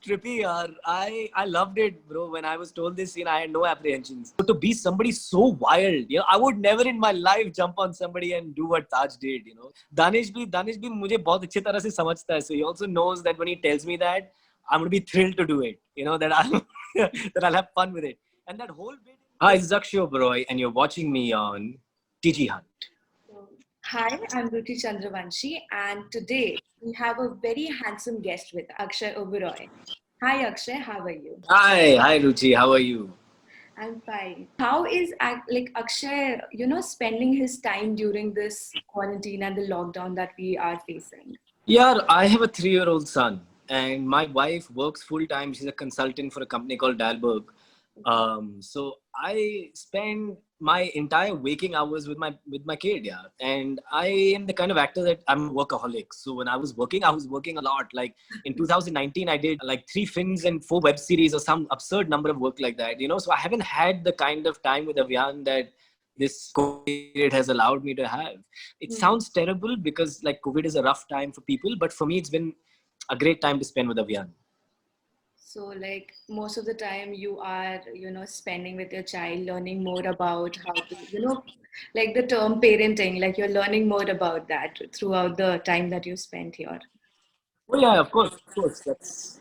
trippy, yaar. I loved it, bro. When I was told this scene, I had no apprehensions. So to be somebody so wild, I would never in my life jump on somebody and do what Taj did. Danish bhi मुझे बहुत अच्छी तरह से समझता है. So he also knows that when he tells me that, I'm gonna be thrilled to do it. That I'll that I'll have fun with it. And that whole bit. Hi, it's Zakshio Baroi, and you're watching me on TG Hunt. Hi, I'm Ruchi Chandravanshi, and today we have a very handsome guest with Akshay Oberoi. Hi, Akshay, how are you? Hi, Ruchi. How are you? I'm fine. How is Akshay, spending his time during this quarantine and the lockdown that we are facing? Yeah, I have a 3-year-old son, and my wife works full time. She's a consultant for a company called Dalberg. So I spend my entire waking hours with my kid, yeah. And I am the kind of actor that I'm a workaholic. So when I was working a lot. Like in 2019, I did like 3 films and 4 web series or some absurd number of work like that. So I haven't had the kind of time with Avian that this COVID period has allowed me to have. It sounds terrible because like COVID is a rough time for people, but for me, it's been a great time to spend with Avian. So like most of the time you are, spending with your child, learning more about how to, like the term parenting, like you're learning more about that throughout the time that you spent here. Oh yeah, of course.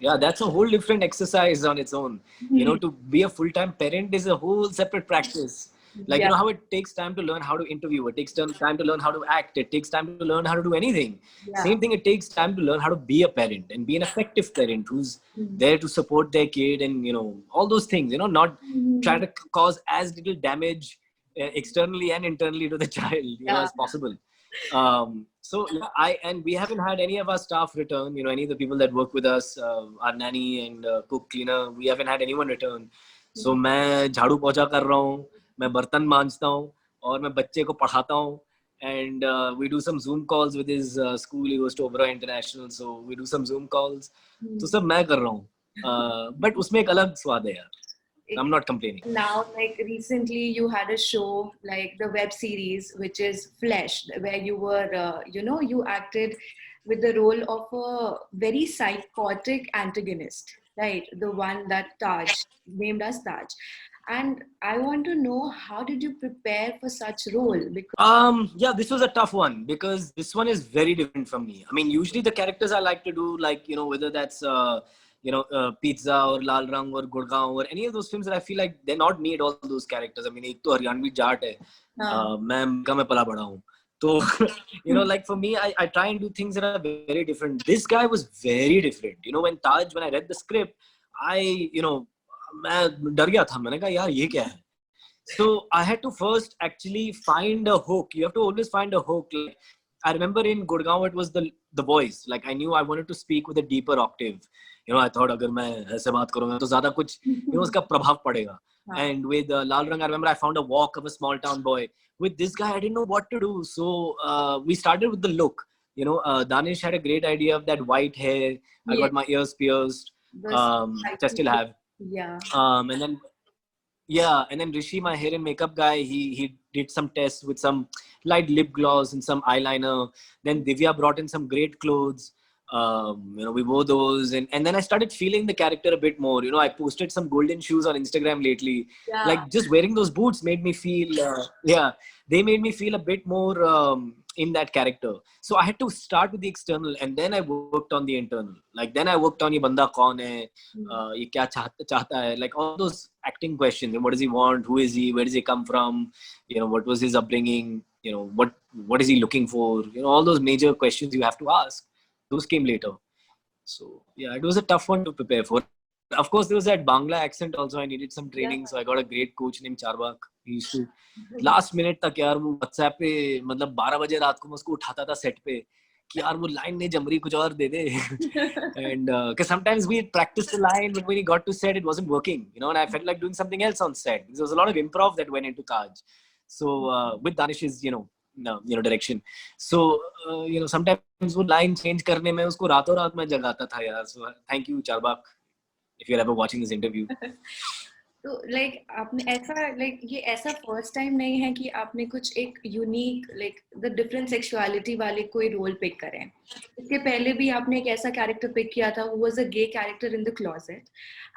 That's a whole different exercise on its own. To be a full-time parent is a whole separate practice. Like Yeah. how it takes time to learn how to interview. It takes time to learn how to act. It takes time to learn how to do anything. Yeah. Same thing. It takes time to learn how to be a parent and be an effective parent who's there to support their kid and all those things. Not try to cause as little damage externally and internally to the child as possible. So we haven't had any of our staff return. Any of the people that work with us, our nanny and cook, cleaner, we haven't had anyone return. So मैं झाड़ू पोछा कर रहा हूँ, मैं बर्तन मांजता हूँ और मैं बच्चे को पढ़ाता हूँ. And we do some Zoom calls with his school. He goes to Oberoi International, so we do some Zoom calls. तो सब मैं कर रहा हूँ. But उसमें एक अलग स्वाद है यार. I'm not complaining. Now, like recently, you had a show, like the web series, which is Flesh, where you were, you acted with the role of a very psychotic antagonist, right? The one that Taj, named as Taj. And I want to know, how did you prepare for such role? Because this was a tough one because this one is very different from me. I mean, usually the characters I like to do, like, whether that's, Pizza or Lal Rang or Gurgaon or any of those films that I feel like they're not me at all, those characters. I mean, एक तो हरियाणवी जाट है, मैं का मैं पला बड़ा हूँ. So, like for me, I try and do things that are very different. This guy was very different. When I read the script, मैं डर गया था. मैंने कहा यार ये क्या है? So I had to first actually find a hook. You have to always find a hook. Like, I remember in Gurgaon, it was the voice. Like I knew I wanted to speak with a deeper octave. I thought अगर मैं ऐसे बात करूँगा तो ज़्यादा कुछ उसका प्रभाव पड़ेगा. And with Lal Rang, I remember I found a walk of a small town boy. With this guy, I didn't know what to do. So we started with the look. Danish had a great idea of that white hair. I got my ears pierced. Which I still have. Yeah. And then Rishi, my hair and makeup guy, he did some tests with some light lip gloss and some eyeliner. Then Divya brought in some great clothes. We wore those, and then I started feeling the character a bit more. I posted some golden shoes on Instagram lately. Yeah. Like just wearing those boots made me feel, they made me feel a bit more in that character. So I had to start with the external, and then I worked on the internal. Like then I worked on ये बंदा कौन है, ये क्या चाहता है, like all those acting questions. What does he want? Who is he? Where does he come from? What was his upbringing? What is he looking for? All those major questions you have to ask. Those came later. So yeah, it was a tough one to prepare for. Of course, there was that Bangla accent also. I needed some training, so I got a great coach named Charbak. He used to last minute तक यार वो WhatsApp पे मतलब 12 बजे रात को मैं उसको उठाता था सेट पे कि यार वो line नहीं जम रही कुछ और दे दे. And because sometimes we practiced the line, but when he got to set, it wasn't working. And I felt like doing something else on set. There was a lot of improv that went into Taj. So with Danish's, direction. So sometimes वो line change करने में उसको रातों रात में जगाता था यार. So thank you Charbak, if you're ever watching this interview. तो लाइक आपने ऐसा लाइक ये ऐसा फर्स्ट टाइम नहीं है कि आपने कुछ एक unique like the different sexuality वाले कोई रोल पिक करें। इसके पहले भी आपने एक ऐसा कैरेक्टर पिक किया था who was a gay character in the closet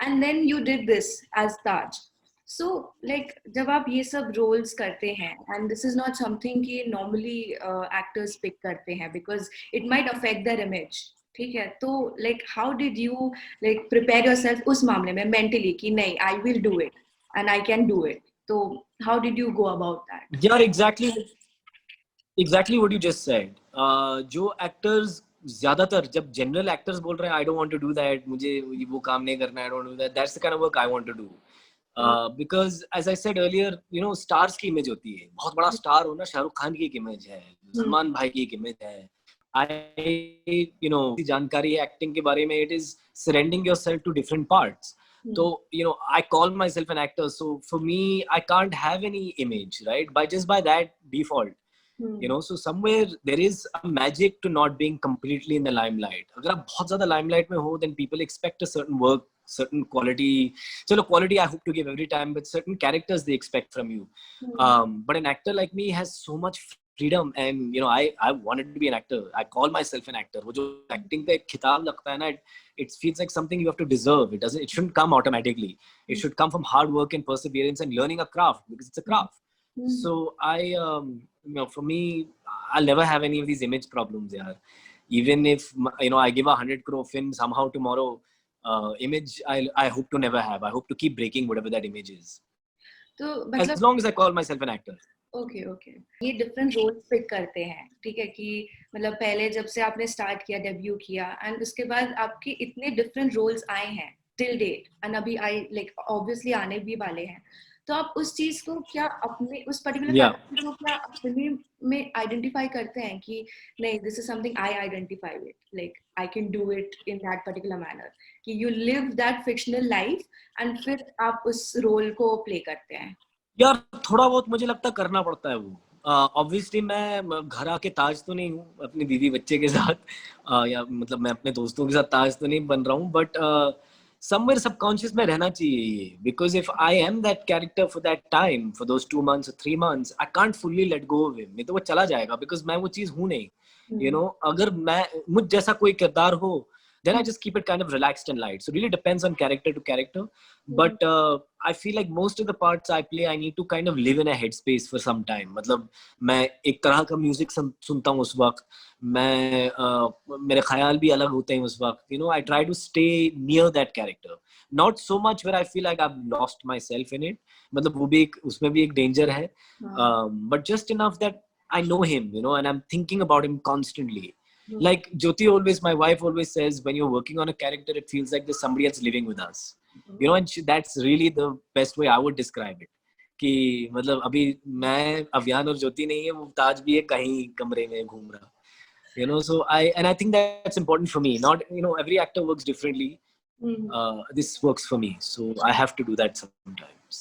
and then you did this as Taj. So like जब आप ये सब रोल्स करते हैं and this is not something कि नॉर्मली एक्टर्स पिक करते हैं because it might affect their image, ठीक है, तो like how did you like prepare yourself उस मामले में मेंटली कि नहीं I will do it and I can do it, तो how did you go about that? यार exactly what you just said. जो एक्टर्स ज्यादातर जब जनरल एक्टर्स बोल रहे हैं I don't want to do that, मुझे वो काम नहीं करना, I don't do that, that's the kind of work I want to do. Because as I said earlier, you know, stars की इमेज होती है, बहुत बड़ा स्टार हो ना, शाहरुख खान की एक इमेज है, सलमान भाई की एक इमेज है। आई यू नो जानकारी है एक्टिंग के बारे में, it is surrendering yourself to different parts. So, you know, I call myself an actor. So for me, I can't have any image, right? By that default, you know. So somewhere there is a magic to not being completely in the limelight. अगर आप बहुत ज़्यादा limelight में हो, then people expect a certain work, certain quality. So the quality I hope to give every time, but certain characters they expect from you. But an actor like me has so much freedom, and you know, I wanted to be an actor. I call myself an actor. वो जो acting का एक खिताब लगता है ना, it feels like something you have to deserve. It shouldn't come automatically. It should come from hard work and perseverance and learning a craft, because it's a craft. So you know, for me, I'll never have any of these image problems, yeah. Even if, you know, I give 100 crore film somehow tomorrow, image I hope to never have. I hope to keep breaking whatever that image is. तो As मतलब long as I call myself an actor. Okay okay, ये different roles pick करते हैं, ठीक है, कि मतलब पहले जब से आपने स्टार्ट किया, डेब्यू किया, एंड उसके बाद आपके इतने डिफरेंट रोल्स आए हैं टिल डेट, एंड अभी आई लाइक ऑब्वियसली आने भी वाले हैं, तो आप उस चीज को क्या अपने उस पर्टिकुलर Yeah. कैरेक्टर को क्या अपने में आइडेंटिफाई करते हैं कि नहीं this is something I identify with, like I can do it in that particular manner, कि you live that fictional life and फिर आप उस रोल को प्ले करते हैं? यार थोड़ा बहुत मुझे लगता है करना पड़ता है वो। ऑब्वियसली मैं घर आके ताज तो नहीं हूँ अपनी बीवी बच्चे के साथ, या मतलब मैं अपने दोस्तों के साथ ताज तो नहीं बन रहा हूँ, बट समवेयर सबकॉन्शियस में रहना चाहिए ये, because if I am that character for that time, for those 2 months 3 months, I can't fully let go of him, नहीं तो वो चला जाएगा, बिकॉज मैं वो चीज हूँ नहीं। यू नो, अगर मैं मुझ जैसा कोई किरदार हो, then I just keep it kind of relaxed and light. So it really depends on character to character. But I feel like most of the parts I play, I need to kind of live in a headspace for some time. मतलब मैं एक तरह का music सुनता हूँ उस वक्त, मैं मेरे ख्याल भी अलग होते हैं उस वक्त. You know, I try to stay near that character. Not so much where I feel like I've lost myself in it. मतलब वो भी एक उसमें भी एक danger है. But just enough that I know him, you know, and I'm thinking about him constantly. Like Jyoti always, my wife always says, when you're working on a character, it feels like there's somebody else living with us. You know, and that's really the best way I would describe it. कि मतलब अभी मैं अभियान और ज्योति नहीं है, वो ताज भी है कहीं कमरे में घूम रहा. You know, so I think that's important for me. Not, you know, every actor works differently. This works for me, so I have to do that sometimes.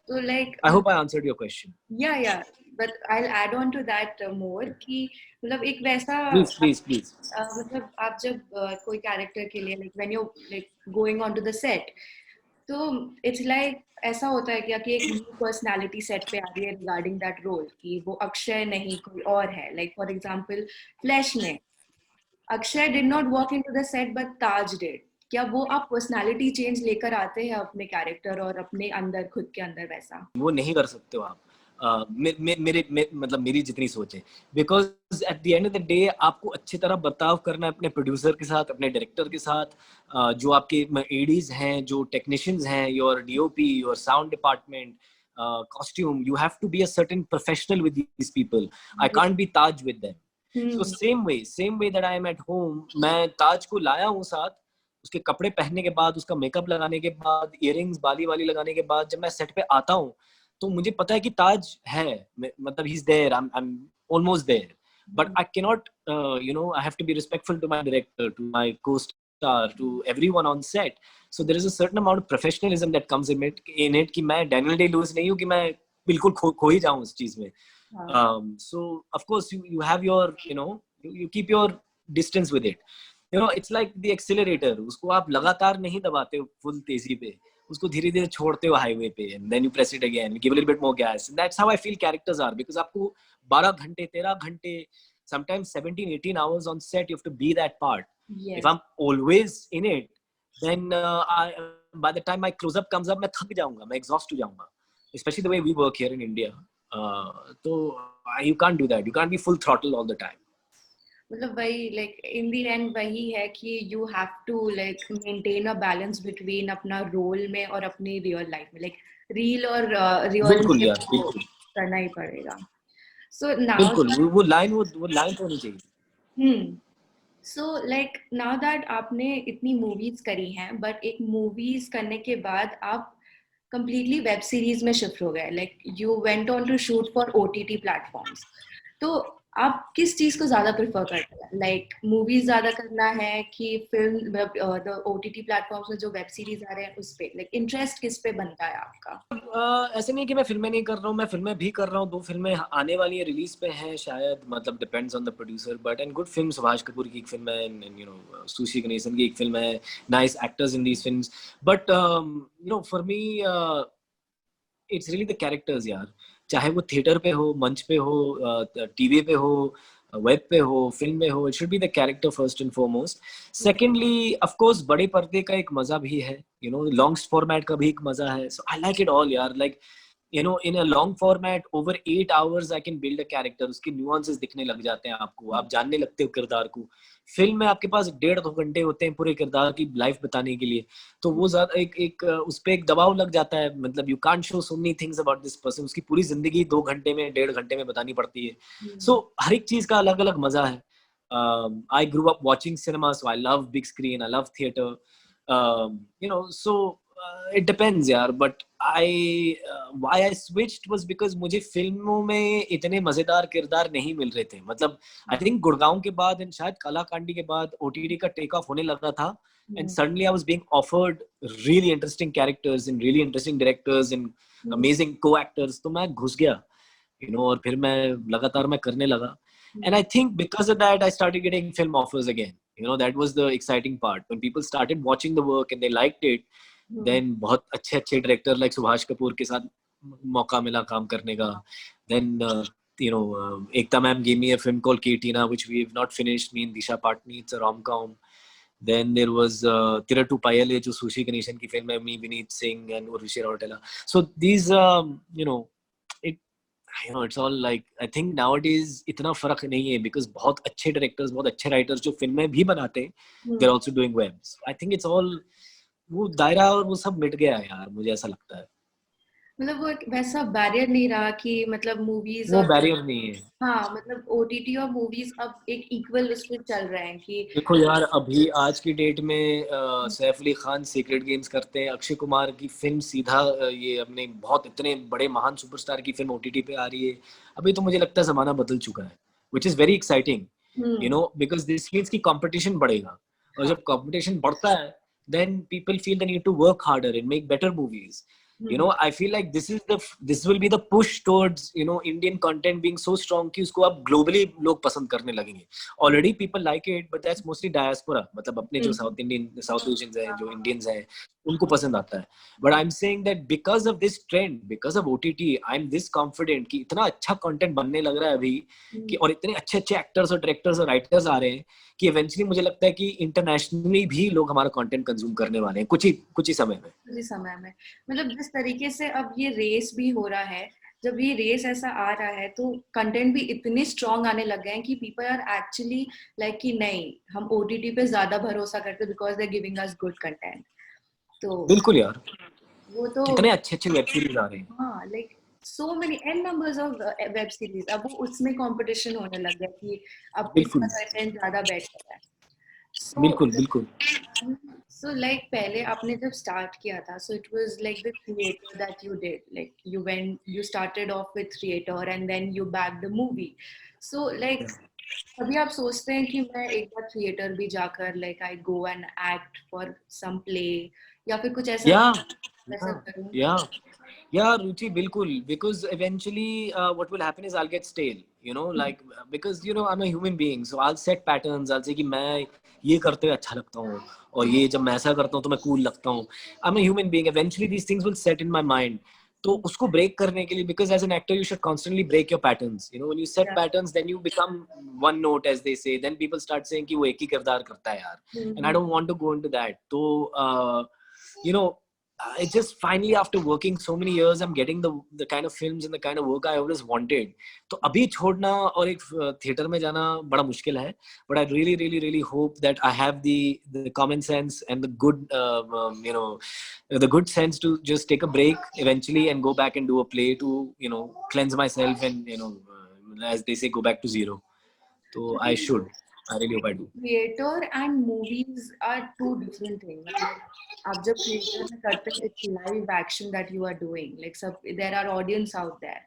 So like I hope I answered your question. yeah, but I'll add on to that more कि मतलब एक वैसा Please. मतलब आप जब कोई character के लिए like when you're like going on to the set, तो it's like ऐसा होता है कि एक न्यू पर्सनालिटी सेट पे आ रही है रिगार्डिंग दैट रोल, कि वो अक्षय नहीं कोई और है. लाइक फॉर एग्जांपल फ्लैश में Akshay did not walk into the set but Taj did. क्या वो आप पर्सनालिटी चेंज लेकर आते हैं अपने कैरेक्टर और अपने अंदर खुद के अंदर वैसा? वो नहीं कर सकते हो आप. मतलब मेरी जितनी सोच है, because at the end of the day आपको अच्छी तरह बर्ताव करना है अपने प्रोड्यूसर के साथ, अपने डायरेक्टर के साथ, जो आपके एडीज हैं, जो टेक्नीशियंस हैं, your DOP, your sound department, costume, you have to be a certain professional with these people. I can't be Taj with them. So same way that I am at home, मैं ताज को लाया हूँ साथ, उसके कपड़े पहनने के बाद, उसका मेकअप लगाने के बाद, इयररिंग्स बाली वाली लगाने के बाद, जब मैं सेट पे आता हूँ तो मुझे पता है कि ताज है, मतलब he's there, I'm almost there, but I cannot, you know, I have to be respectful to my director, to my co-star, to everyone on set. So there is a certain amount of professionalism that comes in it कि मैं Daniel Day-Lewis नहीं हूँ कि मैं बिल्कुल खो ही जाऊँ उस चीज में. So of course you have your, you know, you keep your distance with it. you know it's like the accelerator, उसको आप लगातार नहीं दबाते हो फुल तेजी पे, उसको धीरे धीरे छोड़ते हो हाईवे पे, and then you press it again, give a little bit more gas. And that's how I feel characters are, because आपको 12 घंटे 13 घंटे sometimes 17-18 hours on set, you have to be that part. If Yes. I'm always in it, then by the time my close up comes up, मैं थक जाऊंगा, मैं exhaust हो जाऊंगा, especially the way we work here in India. So you can't do that, you can't be full throttle all the time. मतलब वही like in the end वही है कि you have to like maintain a balance between अपना role में और अपनी real life में, लाइक रील और रियल बिल्कुल में यार, तो बिल्कुल करना ही पड़ेगा. सो नाउ बिल्कुल, वो लाइन तो होनी चाहिए. सो लाइक नाउ दैट आपने इतनी मूवीज करी हैं, बट एक मूवीज करने के बाद आप completely वेब सीरीज में शिफ्ट हो गए, like you went on to shoot for OTT platforms. तो आप किस चीज को ज्यादा प्रेफर करते हैं, लाइक मूवीज ज्यादा करना है कि फिल्म द ओटीटी प्लेटफॉर्म्स में जो वेब सीरीज आ रहे हैं उस पे, लाइक इंटरेस्ट किस पे बनता है आपका? ऐसे नहीं कि मैं फिल्में नहीं कर रहा हूँ, मैं फिल्में भी कर रहा हूँ. 2 फिल्में आने वाली है, रिलीज पे हैं शायद, मतलब depends on the producer, but and good film. Subhash Kapoor की एक फिल्म है, and you know sushi Ganesan की एक फिल्म है, nice actors in these films. But you know for me it's really the characters यार. चाहे वो थिएटर पे हो, मंच पे हो, टीवी पे हो, वेब पे हो, फिल्म में हो, it should be the character first and foremost. Secondly of course बड़े पर्दे का एक मजा भी है, यू नो लॉन्ग फॉर्मेट का भी एक मजा है. सो आई लाइक इट ऑल यार. Like you know in a long format over 8 hours I can build a character, उसके nuances दिखने लग जाते हैं आपको, आप जानने लगते हो किरदार को. फिल्म में आपके पास 1.5-2 घंटे होते हैं पूरे किरदार की लाइफ बताने के लिए, तो वो ज्यादा एक उस पे एक दबाव लग जाता है. मतलब you can't show so many things about this person, उसकी पूरी जिंदगी 2 घंटे में 1.5 घंटे में बतानी पड़ती है. सो हर एक चीज का अलग अलग मजा है. I grew up watching cinema, so I love big screen, I love theater. You know, so it depends यार. But why I switched was because मुझे फिल्मों में इतने मजेदार किरदार नहीं मिल रहे थे. मतलब I think गुड़गांव के बाद and शायद कालाकांडी के बाद OTT का टेक ऑफ होने लगा था, and suddenly I was being offered really interesting characters and really interesting directors and amazing co-actors. तो मैं घुस गया, you know, और फिर मैं लगातार मैं करने लगा. And I think because of that I started getting film offers again. You know, that was the exciting part. When people started watching the work and they liked it, then बहुत अच्छे अच्छे डायरेक्टर लाइक सुभाष कपूर के साथ मौका मिला काम करने का. Then you know Ekta ma'am gave me a film called Ketina, which we have not finished, me and Disha Patni. It's a rom-com. Then there was Tiratu Payale, जो सुशी गणेशन की film है, me, Vineet Singh and Urvashi Rautela. So these you know it, you know, it's all like I think nowadays इतना फर्क नहीं है, because बहुत अच्छे directors, बहुत अच्छे राइटर्स जो फिल्में भी बनाते हैं, they're also doing webs. I think it's all वो दायरा और वो सब मिट गया है यार, मुझे ऐसा लगता है. मतलब वो एक वैसा बैरियर नहीं रहा कि मतलब मूवीज वो और बैरियर नहीं है. हाँ, मतलब ओटीटी और मूवीज अब एक इक्वल उस पे चल रहे हैं कि देखो यार, अभी आज की डेट में सैफ अली खान सीक्रेट गेम्स करते हैं, अक्षय कुमार की फिल्म सीधा ये अपने बहुत इतने बड़े महान सुपरस्टार की फिल्म ओटीटी पे आ रही है. अभी तो मुझे लगता है जमाना बदल चुका है, which is very exciting, you know, because this means की कंपटीशन बढ़ेगा, और जब कंपटीशन बढ़ता है then people feel the need to work harder and make better movies. You know, I feel like this will be the push towards, you know, Indian content being so strong कि उसको अब globally लोग पसंद करने लगेंगे. Already people like it, but that's mostly diaspora. मतलब अपने जो South Asians हैं, जो Indians हैं, उनको पसंद आता है. But I'm saying that because of this trend, because of OTT, I'm this confident कि इतना अच्छा content बनने लग रहा है अभी, कि और इतने अच्छे अच्छे actors और directors और writers आ रहे हैं कि eventually मुझे लगता है कि internationally भी लोग हमारा content consume करने वाले हैं कुछ ही समय में. मतलब जिस तरीके से अब ये रेस भी हो रहा है, जब ये रेस ऐसा आ रहा है तो कंटेंट भी इतने स्ट्रॉन्ग आने लग गए हैं कि पीपल आर एक्चुअली लाइक कि नहीं, हम ओटीटी पे ज्यादा भरोसा करते because they giving us good content. तो बिल्कुल यार, वो तो कितने अच्छे अच्छे वेब सीरीज आ रहे हैं. हाँ, like so many an numbers of web series, अब वो उसमें कंपटीशन होने लग गया कि अब किसका कंटेंट ज्यादा बेटर है. बिल्कुल. So like पहले आपने जब start किया था, so it was like the theater that you did, like you started off with theater and then you backed the movie. So like अभी आप सोचते हैं कि मैं एक बार थिएटर भी जाकर like I go and act for some play या फिर कुछ ऐसा करूं? Yeah, Ruchi, bilkul. Because eventually, what will happen is I'll get stale. you know, like, because you know I'm a human being, so I'll set patterns. I'll say कि मैं ये करते हुए अच्छा लगता हूँ, और ये जब मैं ऐसा करता हूँ तो मैं cool लगता हूँ. I'm a human being. Eventually these things will set in my mind. तो उसको break करने के लिए, because as an actor you should constantly break your patterns. You know, when you set Yeah. patterns, then you become one note, as they say. Then people start saying कि वो एक ही किरदार करता है यार. And I don't want to go into that. So, you know, I just finally, after working so many years, I'm getting the kind of films and the kind of work I always wanted. तो अभी छोड़ना और एक theater में जाना बड़ा मुश्किल है. But I really, really, really hope that I have the common sense and the good, you know, the good sense to just take a break eventually and go back and do a play to, you know, cleanse myself and, you know, as they say, go back to zero. So I should. I really hope I do. Theater and movies are two different things. Like, आप जब theater में करते हैं, it's live action that you are doing. Like there are audience out there.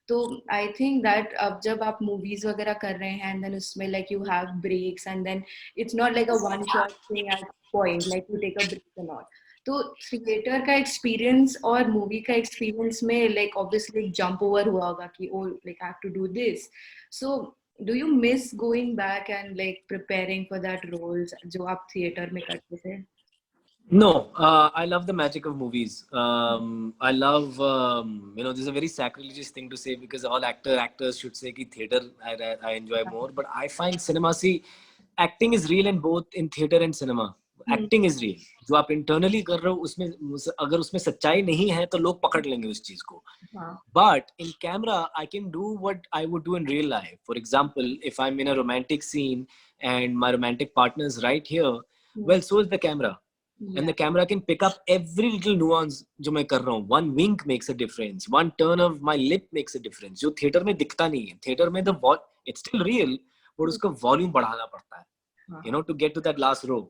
तो I think that अब जब आप movies वगैरह कर रहे हैं, and then उसमें like you have breaks, and then it's not like a one shot thing at point, like you take a break and all. तो थिएटर का एक्सपीरियंस और मूवी का एक्सपीरियंस में like obviously jump over हुआ होगा कि oh like I have to do this. So do you miss going back and like preparing for that roles जो आप थिएटर में करते थे? No, I love the magic of movies. I love, you know, this is a very sacrilegious thing to say, because all actors should say कि theater I enjoy more. But I find cinema, see, acting is real in both in theater and cinema. Acting is real. जो आप internally कर रहे हो, उसमें अगर उसमें सच्चाई नहीं है तो लोग पकड़ लेंगे उस चीज को. But in camera, I can do what I would do in real life. For example, if I'm in a romantic scene and my romantic partner is right here, well, so is the camera. And the camera can pick up every little nuance जो मैं कर रहा हूँ. One wink makes a difference. One turn of my lip makes a difference. जो theater में दिखता नहीं है. Theater में it's still real, but उसका volume बढ़ाना पड़ता है. You know, to get to that last row.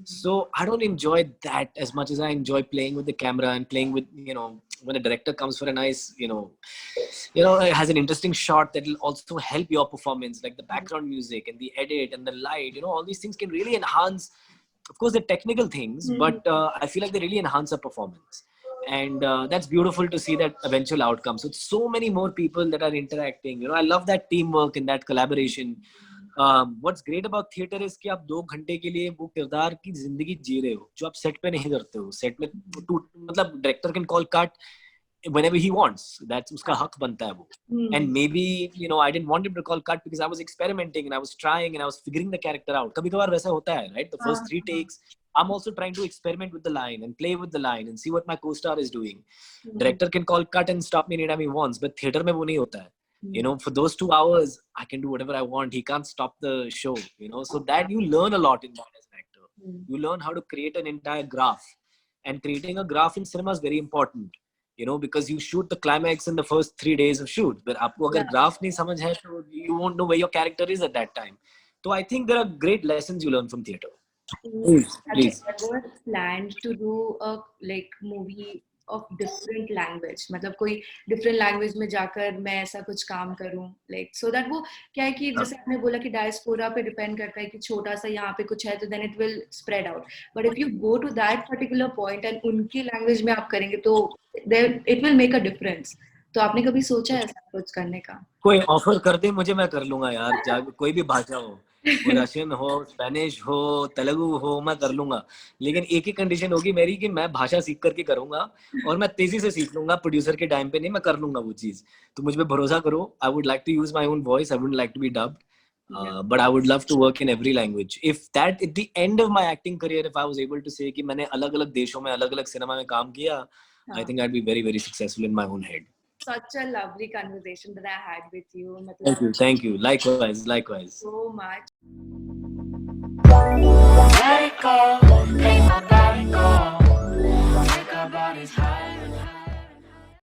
So I don't enjoy that as much as I enjoy playing with the camera and playing with, you know, when a director comes for a nice, you know, it has an interesting shot that will also help your performance, like the background music and the edit and the light. You know, all these things can really enhance, of course, the technical things, but I feel like they really enhance a performance. And that's beautiful to see that eventual outcome. So it's so many more people that are interacting. You know, I love that teamwork and that collaboration. What's great about theater is कि आप 2 घंटे के लिए वो किरदार की जिंदगी जी रहे हो, जो आप सेट पे नहीं करते हो. सेट में मतलब director can call cut whenever he wants. That's उसका हक बनता है वो. And maybe, you know, I didn't want him to call cut because I was experimenting and I was trying and I was figuring the character out. कभी कभार वैसा होता है, right? The first 3 takes, I'm also trying to experiment with the line and play with the line and see what my co-star is doing. Director can call cut and stop me anytime he wants, but theater में वो नहीं होता है. You know, for those 2 hours, I can do whatever I want. He can't stop the show, you know. So that you learn a lot in that as an actor. You learn how to create an entire graph. And creating a graph in cinema is very important. You know, because you shoot the climax in the first 3 days of shoot. But आपको अगर graph नहीं समझ है, तो you won't know where your character is at that time. So I think there are great lessons you learn from theater. Please. Have you ever planned to do a like movie of different language? मतलब कोई different language में जाकर मैं ऐसा कुछ काम करूं, like so that वो क्या है कि जैसे आपने बोला कि diaspora पे depend करता है कि छोटा सा यहाँ पे कुछ है तो then it will spread out. But if you go to that particular point and उनकी language में आप करेंगे तो then it will make a difference. तो आपने कभी सोचा है ऐसा कुछ करने का? कोई ऑफर कर दे मुझे, मैं कर लूंगा यार. कोई भी भाषा हो, रशियन हो, स्पेनिश हो, तेलुगु हो, मैं कर लूंगा. लेकिन एक ही कंडीशन होगी मेरी कि मैं भाषा सीख करके करूंगा और मैं तेजी से सीख लूंगा. प्रोड्यूसर के टाइम पे नहीं, मैं कर लूंगा वो चीज. तो मुझ पे भरोसा करो. I would like to use my own voice. I would like to be dubbed. But I would love to work in every language. If that at the end of my acting career, if I was able to say कि मैंने अलग-अलग देशों में अलग-अलग cinema में काम किया, I think I'd be very, very successful in my own head. Such a lovely conversation that I had with you. Thank you. Likewise. So much. Let it go, make my body go, make our bodies high.